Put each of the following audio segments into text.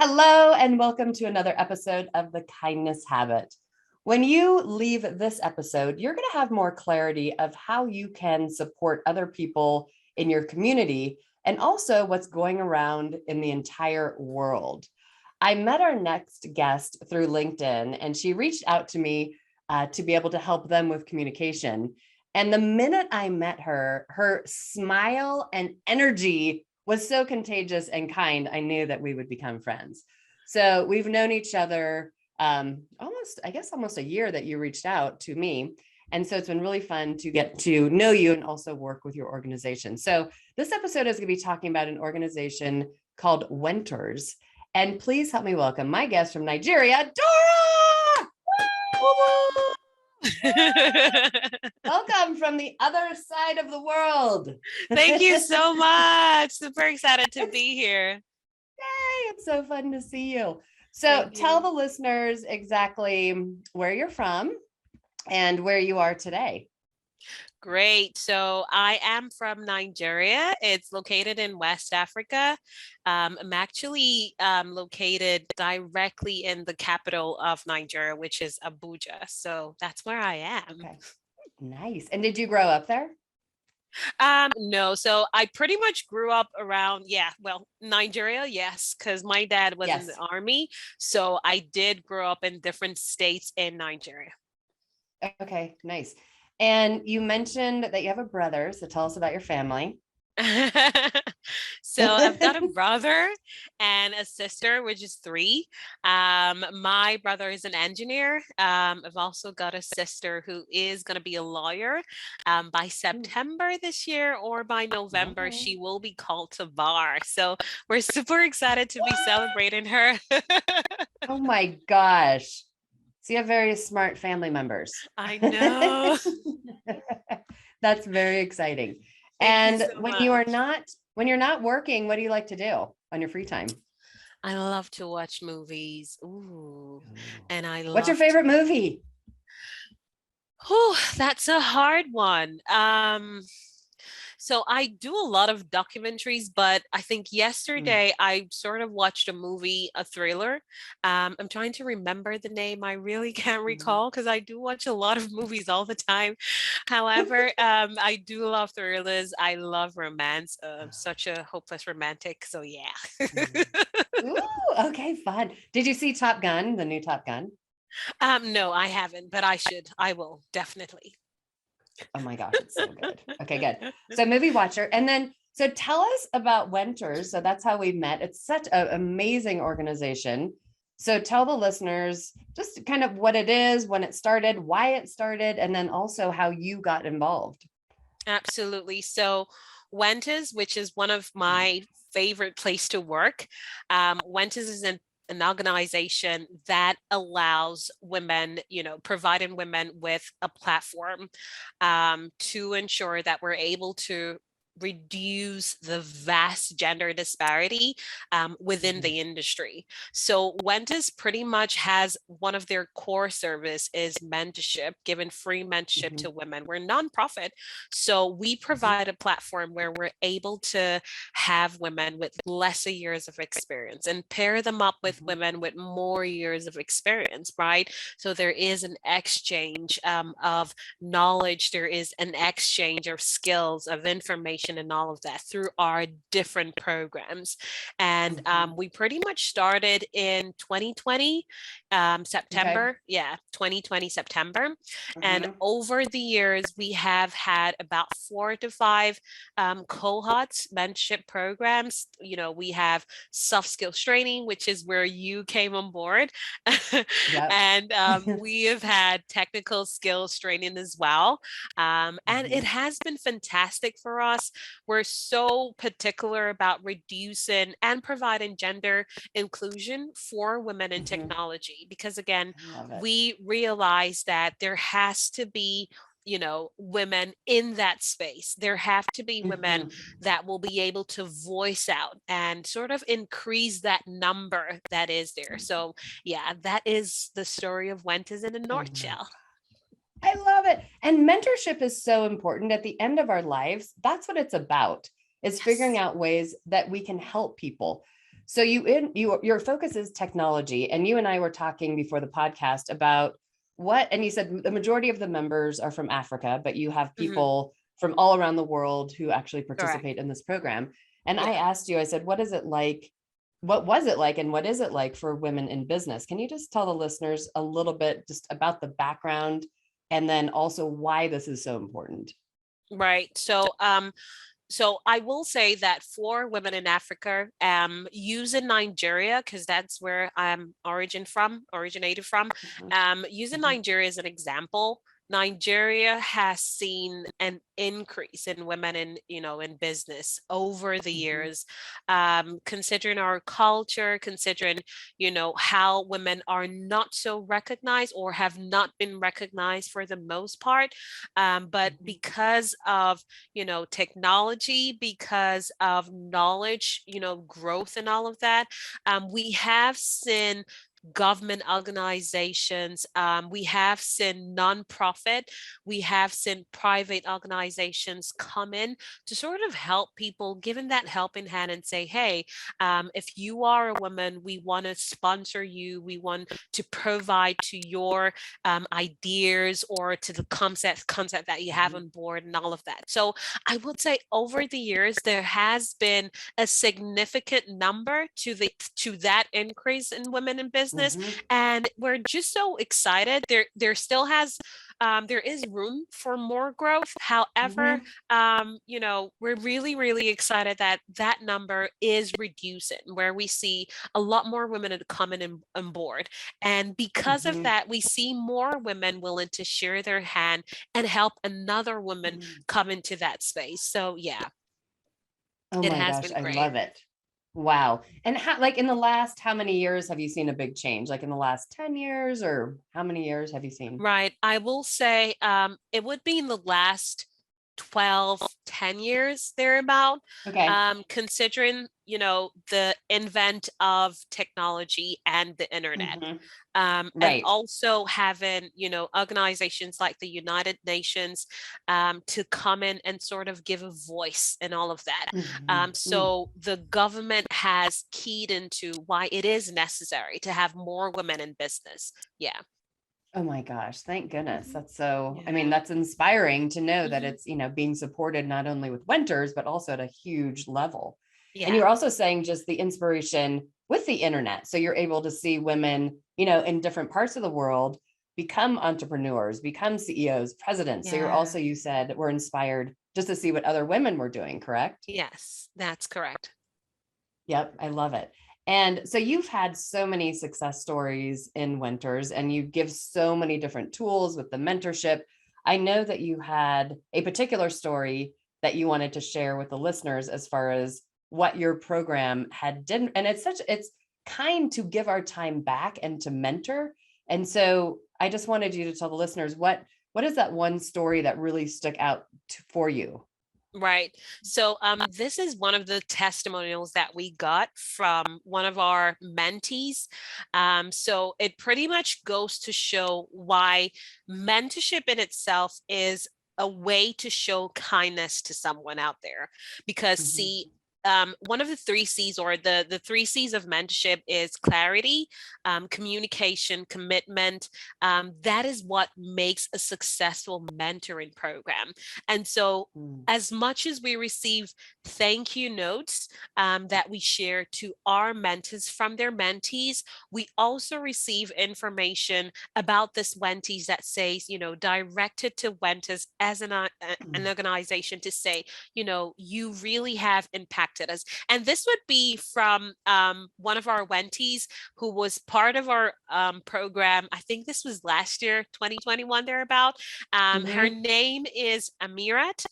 Hello, and welcome to another episode of The Kindness Habit. When you leave this episode, you're going to have more clarity of how you can support other people in your community and also what's going around in the entire world. I met our next guest through LinkedIn, and she reached out to me to be able to help them with communication. And the minute I met her, her smile and energy was so contagious and kind, I knew that we would become friends. So we've known each other almost a year that you reached out to me. And so it's been really fun to get to know you and also work with your organization. So this episode is going to be talking about an organization called Wentors. And please help me welcome my guest from Nigeria, Dora! Welcome from the other side of the world. Thank you so much. Super excited to be here. Yay, it's so fun to see you. So tell the listeners exactly where you're from and where you are today. Great. So I am from Nigeria. It's located in West Africa. I'm actually located directly in the capital of Nigeria, which is Abuja. So that's where I am. Okay. Nice. And did you grow up there? No. So I pretty much grew up around, Nigeria, yes, because my dad was in the army. So I did grow up in different states in Nigeria. Okay, nice. And you mentioned that you have a brother. So tell us about your family. So I've got a brother and a sister, which is 3. My brother is an engineer. I've also got a sister who is going to be a lawyer. By September this year or by November, she will be called to bar. So we're super excited to be celebrating her. Oh my gosh. So you have very smart family members. I know. That's very exciting. Thank and when you're not working, what do you like to do on your free time? I love to watch movies. Ooh. And What's your favorite movie? Oh, that's a hard one. So I do a lot of documentaries, but I think yesterday I sort of watched a movie, a thriller. I'm trying to remember the name. I really can't recall because I do watch a lot of movies all the time. However, I do love thrillers. I love romance. Such a hopeless romantic. So yeah. Ooh, okay, fun. Did you see Top Gun, the new Top Gun? No, I haven't, but I should. I will definitely. Oh my gosh, it's so good. Okay, good. So movie watcher. And then, so tell us about Wentors. So that's how we met. It's such an amazing organization. So tell the listeners just kind of what it is, when it started, why it started, and then also how you got involved. Absolutely. So Wentors, which is one of my favorite place to work. Wentors is an organization that allows women, providing women with a platform to ensure that we're able to reduce the vast gender disparity within the industry. So Wentors pretty much has one of their core service is mentorship, giving free mentorship to women. We're a nonprofit, so we provide a platform where we're able to have women with lesser years of experience and pair them up with women with more years of experience, right? So there is an exchange of knowledge, there is an exchange of skills, of information, and all of that through our different programs. And we pretty much started in 2020 September. 2020 September. And over the years we have had about 4 to 5 cohorts, mentorship programs. We have soft skills training, which is where you came on board. And we have had technical skills training as well. And it has been fantastic for us. We're so particular about reducing and providing gender inclusion for women in technology, because again, we realize that there has to be women in that space. There have to be women that will be able to voice out and sort of increase that number that is there. So yeah, that is the story of Wentors in a nutshell. I love it. And mentorship is so important at the end of our lives. That's what it's about, is figuring out ways that we can help people. So your focus is technology, and you and I were talking before the podcast about and you said the majority of the members are from Africa, but you have Mhm. people from all around the world who actually Correct. participate in this program. And I Yeah. asked you, I said, what is it like? What was it like, and what is it like for women in business? Can you just tell the listeners a little bit just about the background and then also why this is so important? Right. So I will say that for women in Africa, using Nigeria, because that's where I'm originated from, Mhm, using mhm, Nigeria as an example, Nigeria has seen an increase in women in business over the mhm, years. Considering our culture, considering, how women are not so recognized or have not been recognized for the most part. But mhm, because of technology, because of knowledge, growth and all of that, we have seen government organizations, we have seen nonprofit, we have seen private organizations come in to sort of help people, given that helping hand and say, hey, if you are a woman, we want to sponsor you, we want to provide to your ideas or to the concept that you have mhm, on board and all of that. So I would say over the years there has been a significant number to that increase in women in business, mhm, and we're just so excited. There is room for more growth. However, mhm, we're really, really excited that that number is reducing, where we see a lot more women coming on board. And because of mhm, that, we see more women willing to share their hand and help another woman mhm. come into that space. So yeah, Oh it my has gosh, been I great. love it. Wow. And like in the last how many years have you seen a big change? Like in the last 10 years, or how many years have you seen? Right. I will say it would be in the last 12, 10 years thereabout, Okay. considering, the invent of technology and the internet. Hmm. And Right. also having, organizations like the United Nations to come in and sort of give a voice and all of that. Hmm. So the government has keyed into why it is necessary to have more women in business. Yeah. Oh my gosh, thank goodness. Mhm. That's so, I mean, Yeah. that's inspiring to know that Hmm. it's, being supported not only with Wentors, but also at a huge level. And you Yeah. were also saying just the inspiration with the internet. So you're able to see women, in different parts of the world become entrepreneurs, become CEOs, presidents. So you're Yeah. also, you said, were inspired just to see what other women were doing, correct? Yes, that's correct. Yep, I love it. And so you've had so many success stories in Winters, and you give so many different tools with the mentorship. I know that you had a particular story that you wanted to share with the listeners as far as what your program had done. And it's kind to give our time back and to mentor. And so I just wanted you to tell the listeners what is that one story that really stuck out for you? Right. So this is one of the testimonials that we got from one of our mentees. So it pretty much goes to show why mentorship in itself is a way to show kindness to someone out there. Because Mhm, see, one of the three C's, or the three C's of mentorship, is clarity, communication, commitment. That is what makes a successful mentoring program. And so mm, as much as we receive thank you notes that we share to our mentors from their mentees, we also receive information about this mentees that says, directed to Wentors as an mm, organization to say, you really have impacted us. And this would be from one of our Wenties who was part of our program. I think this was last year, 2021, thereabout. Her mhm, name is Amirat.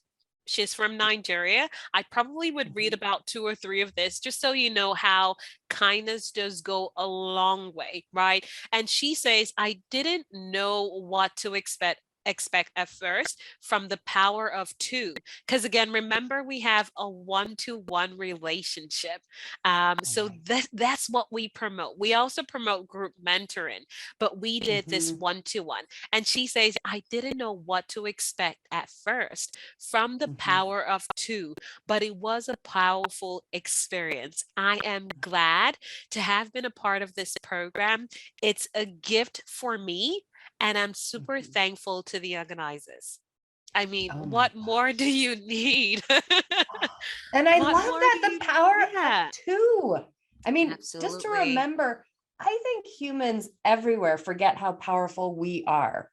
She's from Nigeria. I probably would read mhm. about two or three of this just so you know how kindness does go a long way, right? And she says, I didn't know what to expect. expect at first from the power of two. Because again, remember, we have a one-to-one relationship. Oh So my. that's what we promote. We also promote group mentoring, but we did this Mhm, one-to-one. And she says, I didn't know what to expect at first from the mhm. power of two, but it was a powerful experience. I am glad to have been a part of this program. It's a gift for me, and I'm super Mhm. thankful to the organizers. I mean, Oh my what more do gosh. you need? And I What love more that, do the you need? power of Yeah, two. I mean, just to absolutely. remember, I think humans everywhere forget how powerful we are.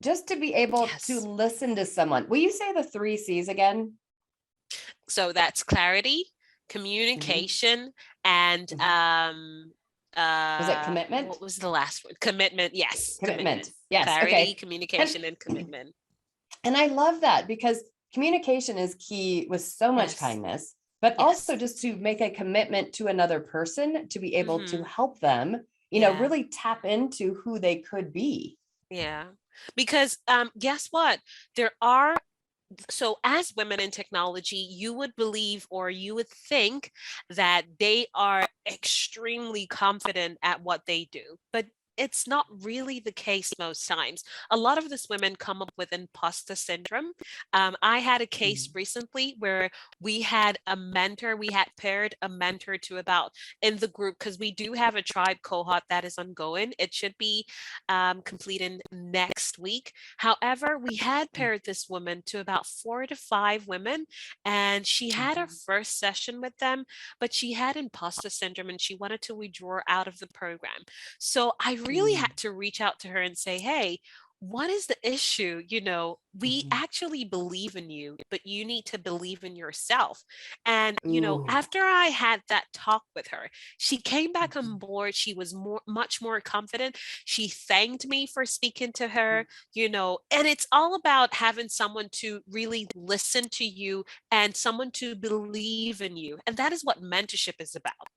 Just to be able to Yes. listen to someone. Will you say the three C's again? So that's clarity, Mhm, communication, and mhm. Was it what commitment? was the last one? Commitment. Yes, commitment. Commitment. Yes. Clarity, Okay. And communication, and commitment. and I love that because communication is key with so much Yes. kindness, but also Yes. just to make a commitment to another person to be able to Mm-hmm. help them, Yeah. really tap into who they could be. Yeah. Because guess what? There are so as women in technology, you would believe or you would think that they are extremely confident at what they do, but it's not really the case most times. A lot of these women come up with imposter syndrome. I had a case Mhm, recently where we had paired a mentor to about in the group because we do have a tribe cohort that is ongoing. It should be completed next week. However, we had paired this woman to about 4 to 5 women, and she had her mhm, first session with them, but she had imposter syndrome and she wanted to withdraw out of the program. So I really mhm, had to reach out to her and say, hey, what is the issue? We mhm. actually believe in you, but you need to believe in yourself. And, Ooh. after I had that talk with her, she came back on Mhm, board. She was much more confident. She thanked me for speaking to her, and it's all about having someone to really listen to you and someone to believe in you. And that is what mentorship is about.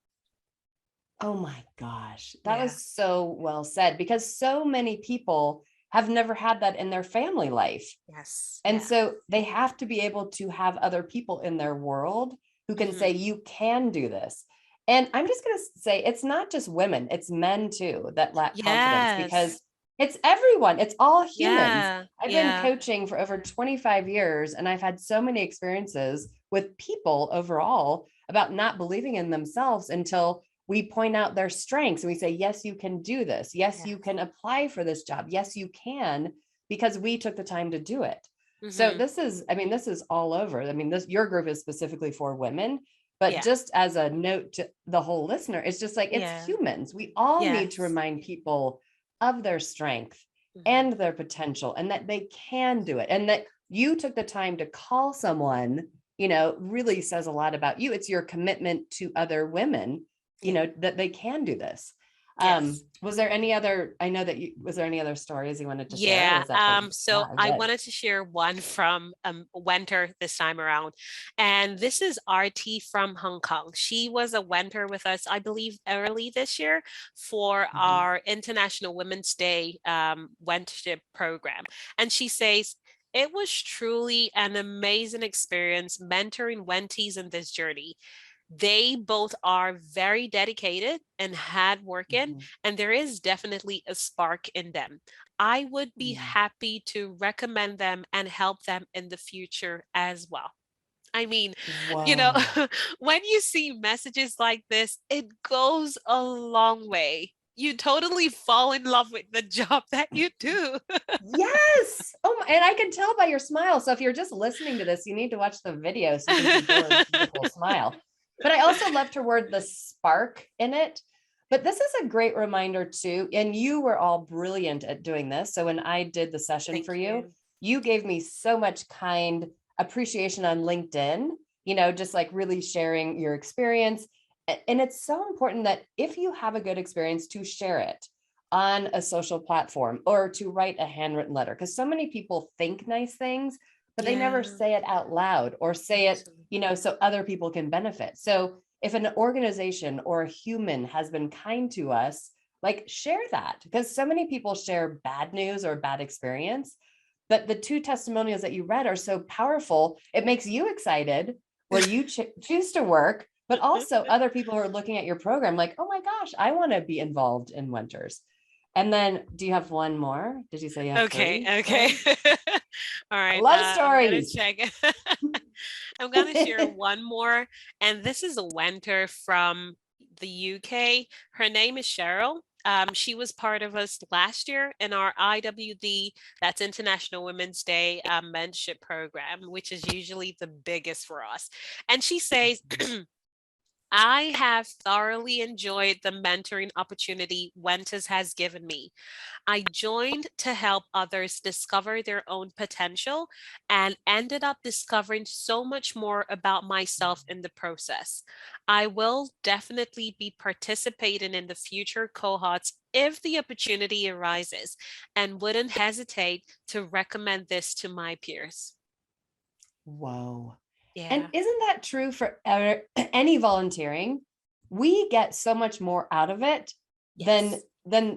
Oh my gosh, that Yeah. was so well said because so many people have never had that in their family life. Yes. And Yeah. so they have to be able to have other people in their world who can say, Hmm. you can do this. And I'm just going to say, it's not just women, it's men too that lack confidence Yes. because it's everyone, it's all humans. Yeah. I've been Yeah. coaching for over 25 years and I've had so many experiences with people overall about not believing in themselves until we point out their strengths and we say, yes, you can do this. Yes, you Yes. can apply for this job. Yes, you can, because we took the time to do it. So Hmm. this is, I mean, this is all over. I mean, this your group is specifically for women, but Yeah. just as a note to the whole listener, it's just like it's Yeah. humans. We all need to Yes. remind people of their strength and Hmm. their potential and that they can do it. And that you took the time to call someone, really says a lot about you. It's your commitment to other women, Yeah. that they can do this. Yes. Was there any other, I know that was there any other stories you wanted to share? Or Yeah. was that the, So yeah, I good. wanted to share one from Wenter this time around. And this is RT from Hong Kong. She was a Wenter with us, I believe, early this year for Mhm. our International Women's Day Wentership program. And she says, it was truly an amazing experience mentoring Wenties in this journey. They both are very dedicated and hardworking, Mhm. and there is definitely a spark in them. I would be Mm. happy to recommend them and help them in the future as well. I mean, you know, Whoa. when you see messages like this, it goes a long way. You totally fall in love with the job that you do. Yes. Oh, and I can tell by your smile. So if you're just listening to this, you need to watch the video so you can see Dora's beautiful smile. But I also loved her word, the spark in it. But this is a great reminder too. And you were all brilliant at doing this. So when I did the session for Thank you, you. you gave me so much kind appreciation on LinkedIn, just like really sharing your experience. And it's so important that if you have a good experience to share it on a social platform or to write a handwritten letter because so many people think nice things but they never Yeah, say it out loud or say it absolutely. so other people can benefit. So if an organization or a human has been kind to us, like share that because so many people share bad news or bad experience, But the two testimonials that you read are so powerful. It makes you excited where you choose to work, but also other people who are looking at your program like, oh my gosh, I want to be involved in Wentors. And then do you have one more? Did you say you have three? Okay. All I right. love I'm gonna stories. check. I'm gonna share one more, and this is a Wenter from the UK. Her name is Cheryl. She was part of us last year in our IWD, that's International Women's Day mentorship program, which is usually the biggest for us. And she says, I have thoroughly enjoyed the mentoring opportunity Wenters has given me. I joined to help others discover their own potential and ended up discovering so much more about myself in the process. I will definitely be participating in the future cohorts if the opportunity arises and wouldn't hesitate to recommend this to my peers. Whoa. And Yeah. isn't that true for any volunteering? We get so much more out of it than Yes.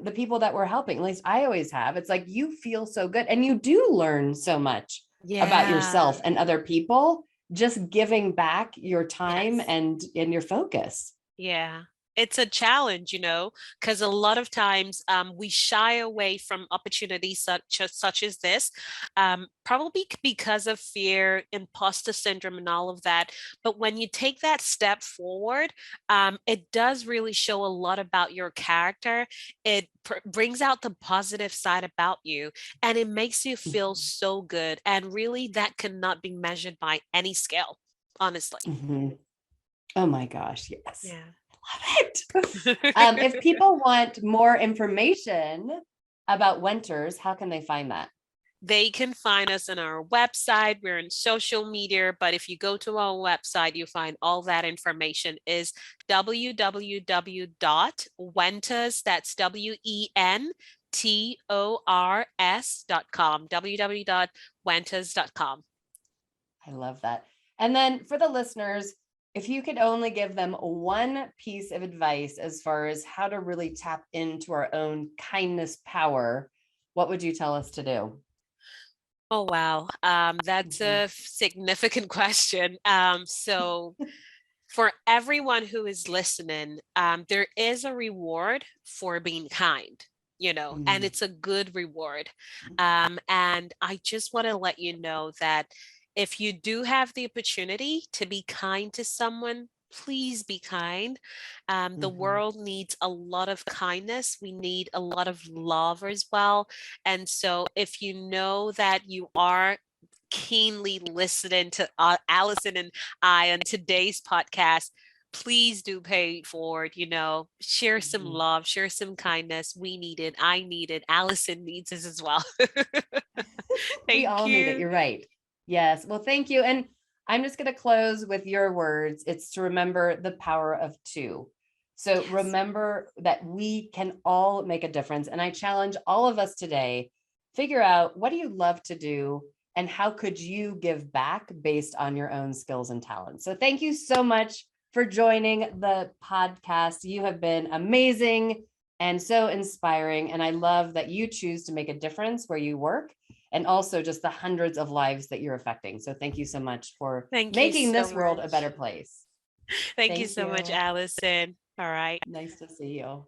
the people that we're helping. At least I always have. It's like you feel so good and you do learn so much about Yeah. yourself and other people, just giving back your time Yes. and your focus. Yeah. It's a challenge, because a lot of times we shy away from opportunities such as this, probably because of fear, imposter syndrome, and all of that. But when you take that step forward, it does really show a lot about your character. It brings out the positive side about you, and it makes you feel Mhm. so good. And really, that cannot be measured by any scale, honestly. Mhm. Oh my gosh, yes. Yeah. I love it. If people want more information about Wentors, how can they find that? They can find us on our website. We're in social media, but if you go to our website, you find all that information is www.wentors, that's wentors.com, www.wentors.com. I love that. And then for the listeners, if you could only give them one piece of advice as far as how to really tap into our own kindness power, what would you tell us to do? Oh, wow. That's Mhm. a significant question. So for everyone who is listening, there is a reward for being kind, and Mm. it's a good reward. And I just want to let you know that if you do have the opportunity to be kind to someone, please be kind. The Mhm. world needs a lot of kindness. We need a lot of love as well. And so if you know that you are keenly listening to Allison and I on today's podcast, please do pay it forward. Share some Mhm. love, share some kindness. We need it. I need it. Allison needs this as well. We Thank all need it. you. You're right. Yes. Well, thank you. And I'm just going to close with your words. It's to remember the power of two. So Yes. remember that we can all make a difference. And I challenge all of us today, figure out what do you love to do and how could you give back based on your own skills and talents. So thank you so much for joining the podcast. You have been amazing and so inspiring. And I love that you choose to make a difference where you work and also just the hundreds of lives that you're affecting. So thank you so much for Thank you making so this world a better much. place. Thank you Thank so much, you. Allison. All right. Nice to see you.